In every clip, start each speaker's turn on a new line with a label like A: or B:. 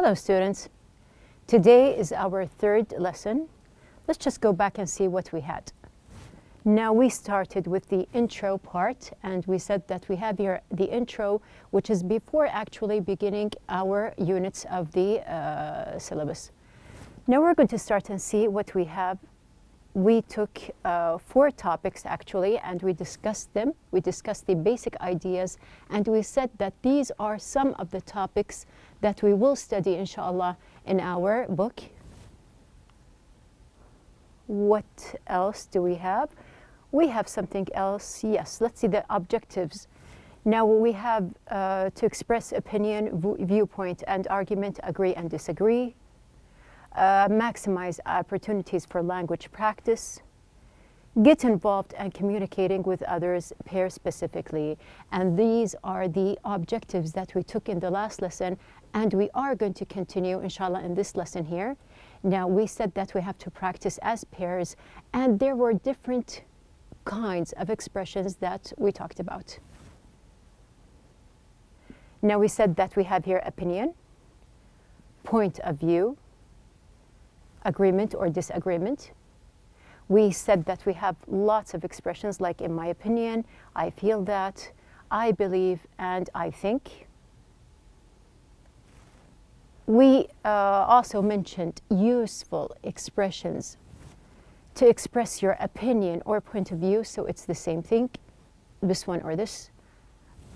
A: Hello students. Today is our third lesson. Let's just go back and see what we had. Now we started with the intro part and we said that we have here the intro, which is before actually beginning our units of the syllabus. Now we're going to start and see what we have. We took 4 topics actually and we discussed them. We discussed the basic ideas and we said that these are some of the topics that we will study inshallah in our book. What else do we have? We have something else. Yes, let's see the objectives. Now we have to express opinion, viewpoint and argument, agree and disagree. Maximize opportunities for language practice, get involved and communicating with others pair specifically. And these are the objectives that we took in the last lesson and we are going to continue inshallah in this lesson here. Now we said that we have to practice as pairs and there were different kinds of expressions that we talked about. Now we said that we have here opinion, point of view, agreement or disagreement. We said that we have lots of expressions like in my opinion, I feel that, I believe, and I think. We also mentioned useful expressions to express your opinion or point of view, so it's the same thing, this one or this.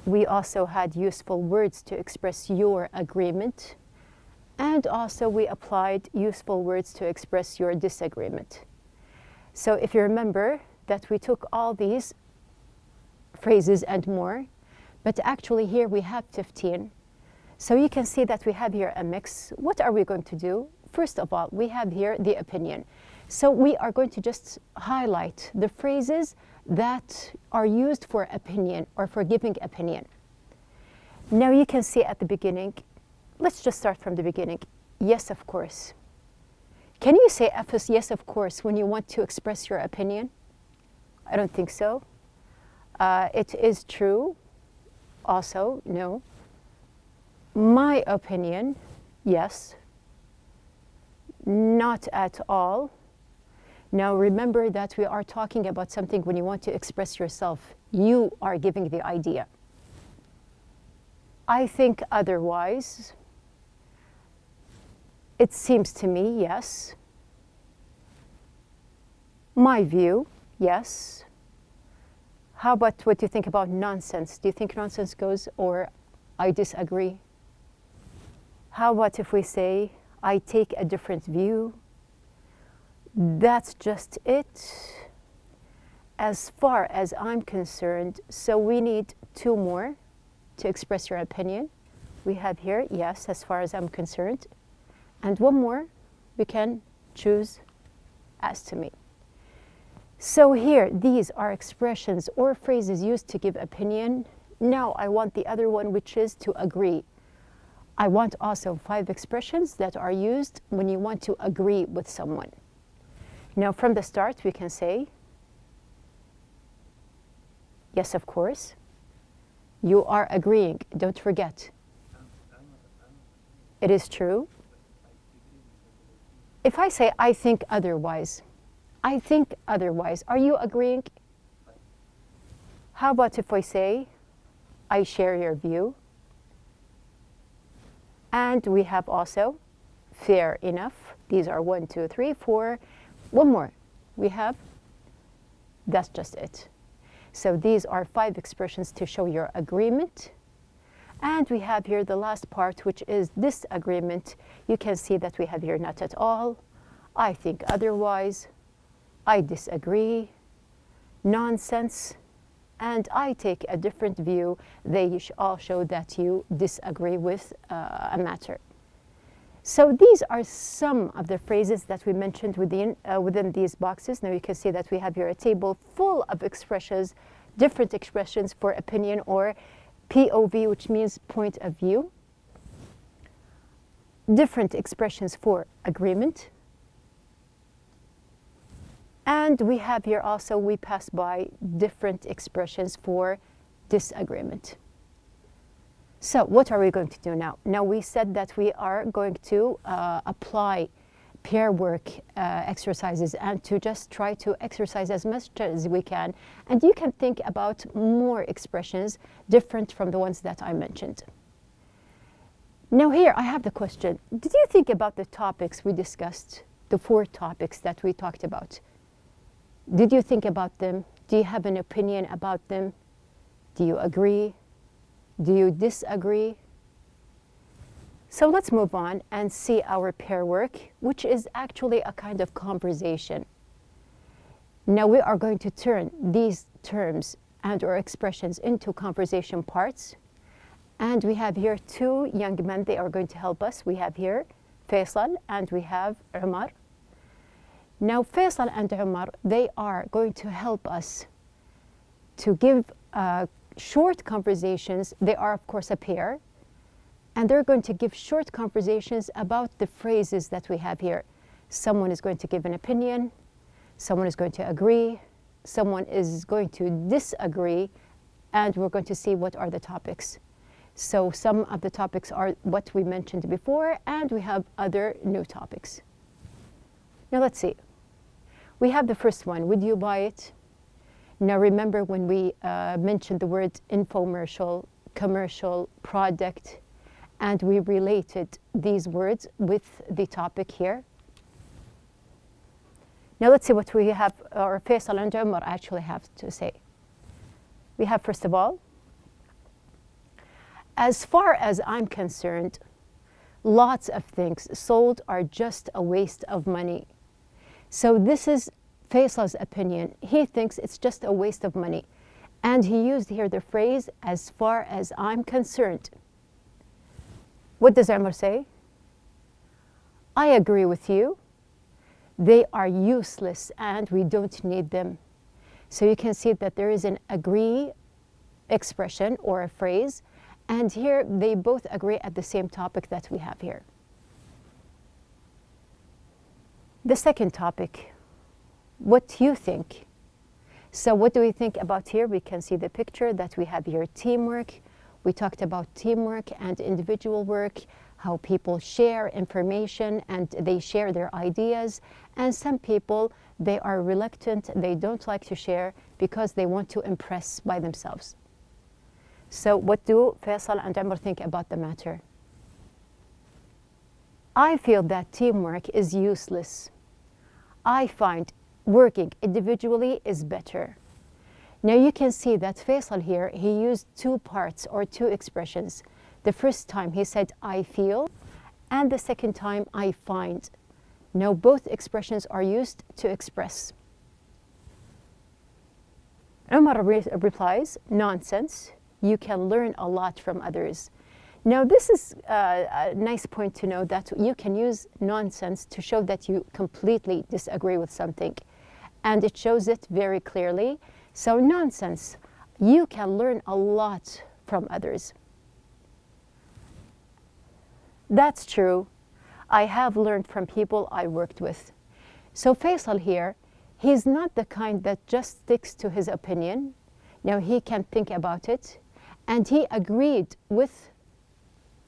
A: We also had useful words to express your agreement. And also we applied useful words to express your disagreement. So if you remember that we took all these phrases and more, but actually here we have 15. So you can see that we have here a mix. What are we going to do? First of all, we have here the opinion. So we are going to just highlight the phrases that are used for opinion or for giving opinion. Now you can see at the beginning, let's just start from the beginning. Yes, of course. Can you say yes, of course, when you want to express your opinion? I don't think so. It is true. Also, no. My opinion, yes. Not at all. Now remember that we are talking about something when you want to express yourself. You are giving the idea. I think otherwise. It seems to me, yes. My view, yes. How about what do you think about nonsense? Do you think nonsense goes or I disagree? How about if we say, I take a different view? That's just it. As far as I'm concerned, so we need 2 more to express your opinion. We have here, yes, as far as I'm concerned. And 1 more, we can choose as to me. So here, these are expressions or phrases used to give opinion. Now I want the other one, which is to agree. I want also 5 expressions that are used when you want to agree with someone. Now from the start, we can say, yes, of course. You are agreeing, don't forget. It is true. If I say, I think otherwise, are you agreeing? How about if I say, I share your view? And we have also, fair enough. These are 1, 2, 3, 4. 1 more. We have, that's just it. So these are 5 expressions to show your agreement. And we have here the last part, which is disagreement. You can see that we have here not at all, I think otherwise, I disagree, nonsense, and I take a different view. They all show that you disagree with a matter. So these are some of the phrases that we mentioned within these boxes. Now you can see that we have here a table full of expressions, different expressions for opinion or POV, which means point of view. Different expressions for agreement. And we have here also, we pass by different expressions for disagreement. So what are we going to do now? Now we said that we are going to apply pair work exercises and to just try to exercise as much as we can. And you can think about more expressions different from the ones that I mentioned. Now here I have the question. Did you think about the topics we discussed, the 4 topics that we talked about? Did you think about them? Do you have an opinion about them? Do you agree? Do you disagree? So let's move on and see our pair work, which is actually a kind of conversation. Now we are going to turn these terms and or expressions into conversation parts. And we have here 2 young men. They are going to help us. We have here Faisal and we have Umar. Now Faisal and Umar, they are going to help us to give short conversations. They are, of course, a pair. And they're going to give short conversations about the phrases that we have here. Someone is going to give an opinion. Someone is going to agree. Someone is going to disagree. And we're going to see what are the topics. So some of the topics are what we mentioned before, and we have other new topics. Now let's see. We have the first one. Would you buy it? Now remember when we mentioned the word infomercial, commercial, product, and we related these words with the topic here. Now let's see what we have, or Faisal and Umar actually have to say. We have, first of all, as far as I'm concerned, lots of things sold are just a waste of money. So this is Faisal's opinion. He thinks it's just a waste of money. And he used here the phrase, as far as I'm concerned. What does Umar say? I agree with you. They are useless and we don't need them. So you can see that there is an agree expression or a phrase. And here they both agree at the same topic that we have here. The second topic, what do you think? So what do we think about here? We can see the picture that we have here, teamwork. We talked about teamwork and individual work, how people share information and they share their ideas. And some people, they are reluctant, they don't like to share because they want to impress by themselves. So what do Faisal and Umar think about the matter? I feel that teamwork is useless. I find working individually is better. Now you can see that Faisal here, he used 2 parts or 2 expressions. The first time he said, I feel, and the second time, I find. Now both expressions are used to express. Umar replies, nonsense. You can learn a lot from others. Now this is a nice point to know, that you can use nonsense to show that you completely disagree with something. And it shows it very clearly. So nonsense, you can learn a lot from others. That's true. I have learned from people I worked with. So Faisal here, he's not the kind that just sticks to his opinion. Now he can think about it. And he agreed with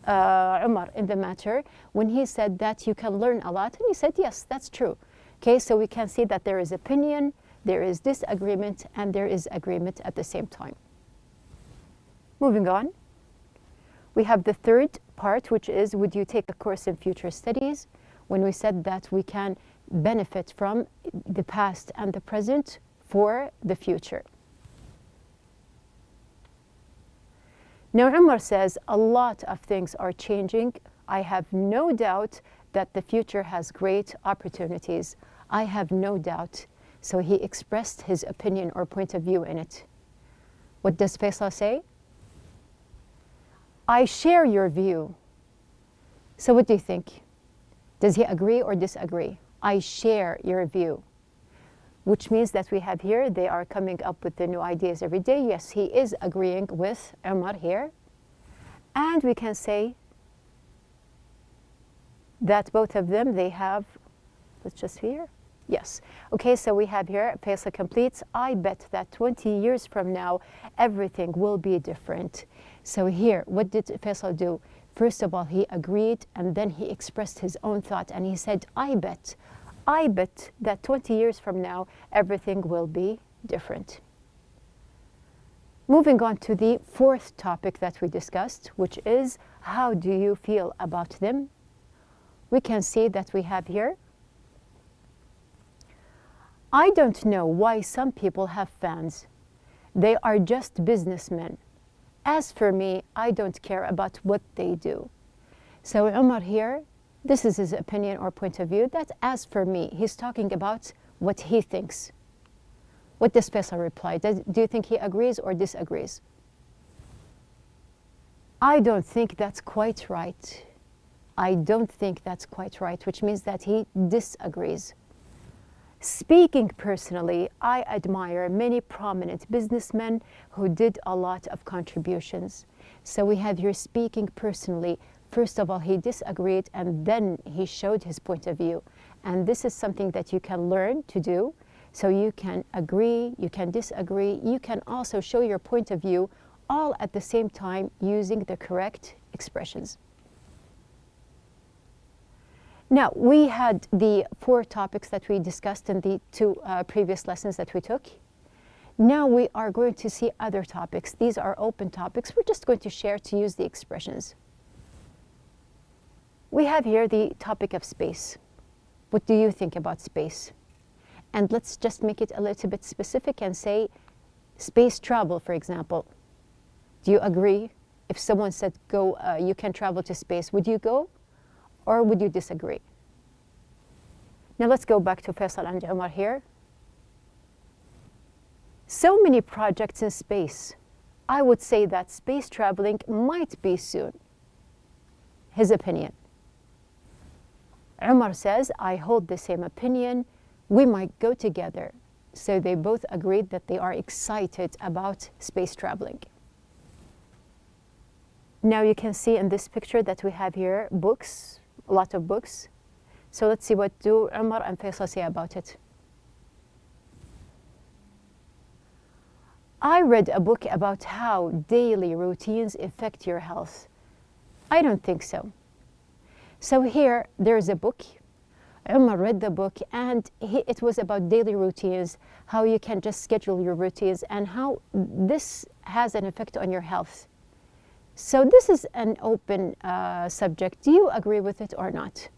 A: Umar in the matter when he said that you can learn a lot. And he said, yes, that's true. Okay, so we can see that there is opinion, there is disagreement, and there is agreement at the same time. Moving on, we have the third part, which is, would you take a course in future studies? When we said that we can benefit from the past and the present for the future. Now Umar says, a lot of things are changing. I have no doubt that the future has great opportunities. I have no doubt. So he expressed his opinion or point of view in it. What does Faisal say? I share your view. So what do you think? Does he agree or disagree? I share your view. Which means that we have here, they are coming up with the new ideas every day. Yes, he is agreeing with Umar here. And we can say that both of them, they have, let's just see here. Yes. Okay, so we have here, Faisal completes, I bet that 20 years from now, everything will be different. So here, what did Faisal do? First of all, he agreed, and then he expressed his own thought, and he said, I bet that 20 years from now, everything will be different. Moving on to the fourth topic that we discussed, which is, how do you feel about them? We can see that we have here, I don't know why some people have fans. They are just businessmen. As for me, I don't care about what they do. So Umar here, this is his opinion or point of view, that as for me, he's talking about what he thinks. What does Faisal reply? Do you think he agrees or disagrees? I don't think that's quite right. I don't think that's quite right, which means that he disagrees. Speaking personally, I admire many prominent businessmen who did a lot of contributions. So we have here speaking personally. First of all, he disagreed, and then he showed his point of view. And this is something that you can learn to do. So you can agree, you can disagree, you can also show your point of view, all at the same time using the correct expressions. Now, we had the 4 topics that we discussed in the 2 previous lessons that we took. Now we are going to see other topics. These are open topics. We're just going to share to use the expressions. We have here the topic of space. What do you think about space? And let's just make it a little bit specific and say space travel, for example. Do you agree? If someone said, go, you can travel to space, would you go? Or would you disagree? Now let's go back to Faisal and Umar here. So many projects in space. I would say that space traveling might be soon. His opinion. Umar says, I hold the same opinion. We might go together. So they both agreed that they are excited about space traveling. Now you can see in this picture that we have here books, a lot of books. So let's see what do Umar and Faisal say about it. I read a book about how daily routines affect your health. I don't think so. So here there's a book. Umar read the book, and it was about daily routines, how you can just schedule your routines and how this has an effect on your health. So this is an open subject. Do you agree with it or not?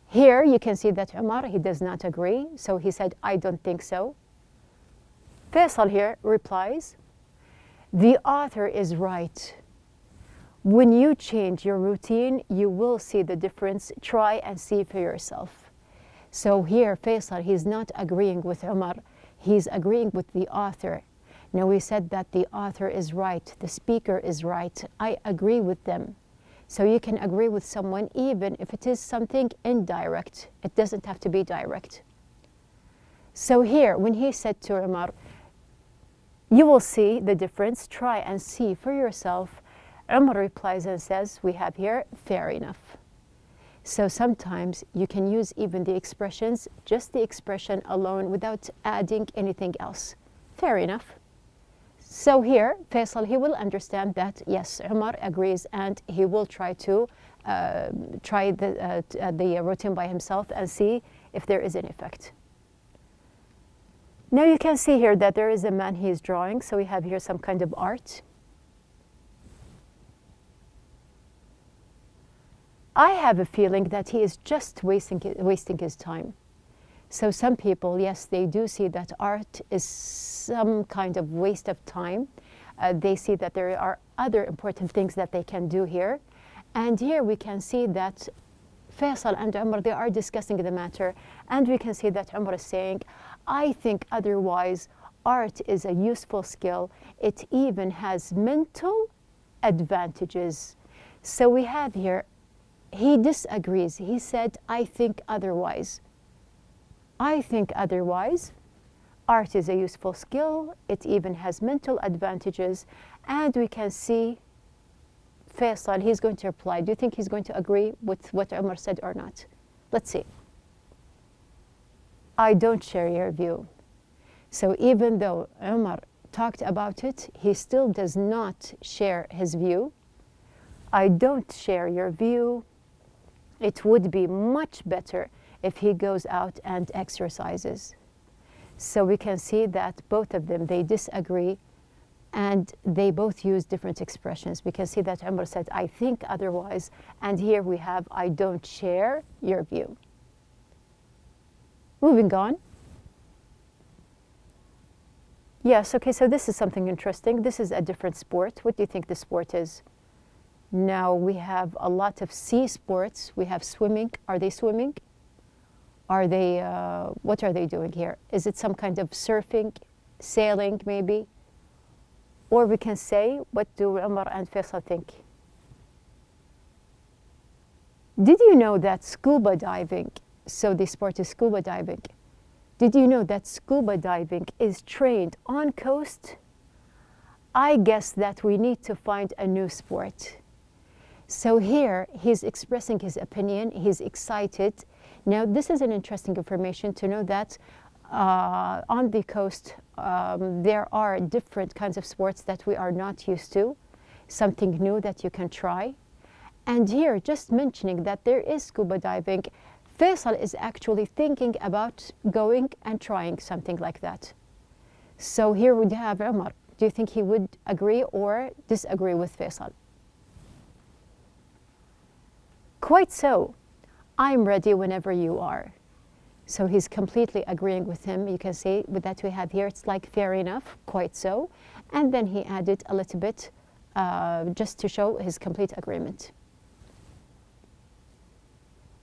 A: Here you can see that Umar, he does not agree. So he said, I don't think so. Faisal here replies, the author is right. When you change your routine, you will see the difference. Try and see for yourself. So here Faisal, he's not agreeing with Umar. He's agreeing with the author. Now we said that the author is right, the speaker is right. I agree with them. So you can agree with someone even if it is something indirect. It doesn't have to be direct. So here, when he said to Umar, you will see the difference, try and see for yourself, Umar replies and says, we have here, fair enough. So sometimes you can use even the expressions, just the expression alone without adding anything else. Fair enough. So here, Faisal, he will understand that, yes, Umar agrees, and he will try to try the routine by himself and see if there is an effect. Now you can see here that there is a man he is drawing, so we have here some kind of art. I have a feeling that he is just wasting his time. So some people, yes, they do see that art is some kind of waste of time. They see that there are other important things that they can do here. And here we can see that Faisal and Umar, they are discussing the matter. And we can see that Umar is saying, I think otherwise, art is a useful skill. It even has mental advantages. So we have here, he disagrees. He said, I think otherwise. I think otherwise. Art is a useful skill. It even has mental advantages. And we can see Faisal, he's going to reply. Do you think he's going to agree with what Umar said or not? Let's see. I don't share your view. So even though Umar talked about it. He still does not share his view. I don't share your view. It would be much better if he goes out and exercises. So we can see that both of them, they disagree, and they both use different expressions. We can see that Umar said, I think otherwise, and here we have, I don't share your view. Moving on. Yes, okay, so this is something interesting. This is a different sport. What do you think the sport is? Now we have a lot of sea sports. We have swimming. Are they swimming? Are they, what are they doing here? Is it some kind of surfing, sailing maybe? Or we can say, what do Umar and Faisal think? Did you know that scuba diving, so the sport is scuba diving, did you know that scuba diving is trained on coast? I guess that we need to find a new sport. So here, he's expressing his opinion, he's excited. Now, this is an interesting information to know that on the coast, there are different kinds of sports that we are not used to, something new that you can try. And here, just mentioning that there is scuba diving, Faisal is actually thinking about going and trying something like that. So here we have Umar. Do you think he would agree or disagree with Faisal? Quite so. I'm ready whenever you are. So he's completely agreeing with him. You can see with that we have here, it's like fair enough, quite so. And then he added a little bit just to show his complete agreement.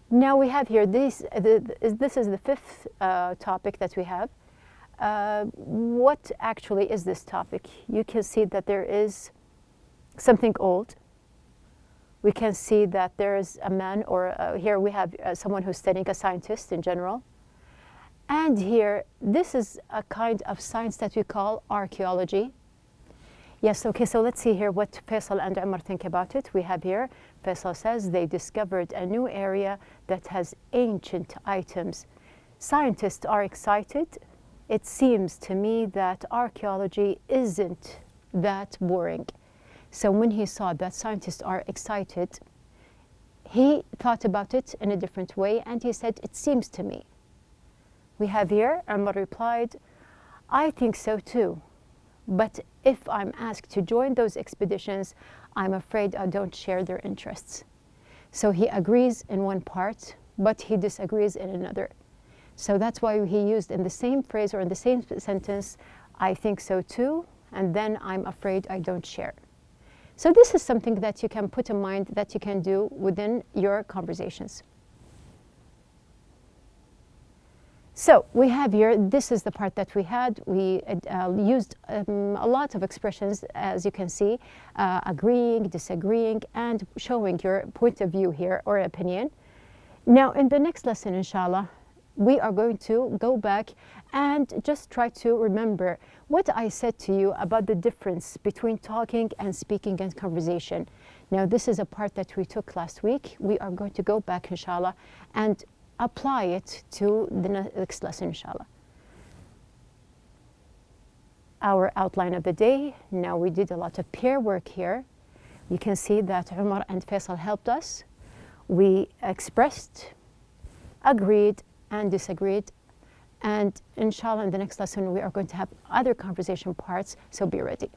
A: Now we have here, this is the fifth topic that we have. What actually is this topic? You can see that there is something old. We can see that there is a man, or here we have someone who's studying, a scientist in general. And here, this is a kind of science that we call archaeology. Yes, okay, so let's see here what Faisal and Umar think about it. We have here, Faisal says they discovered a new area that has ancient items. Scientists are excited. It seems to me that archaeology isn't that boring. So when he saw that scientists are excited, he thought about it in a different way and he said, it seems to me. We have here, Umar replied, I think so too. But if I'm asked to join those expeditions, I'm afraid I don't share their interests. So he agrees in one part, but he disagrees in another. So that's why he used in the same phrase or in the same sentence, I think so too, and then I'm afraid I don't share. So this is something that you can put in mind that you can do within your conversations. So we have here, this is the part that we had. We used a lot of expressions, as you can see, agreeing, disagreeing, and showing your point of view here or opinion. Now, in the next lesson, inshallah, we are going to go back and just try to remember what I said to you about the difference between talking and speaking and conversation. Now, this is a part that we took last week. We are going to go back, inshallah, and apply it to the next lesson, inshallah. Our outline of the day. Now we did a lot of pair work here. You can see that Umar and Faisal helped us. We expressed, agreed, and disagreed. And inshallah, in the next lesson, we are going to have other conversation parts, so be ready.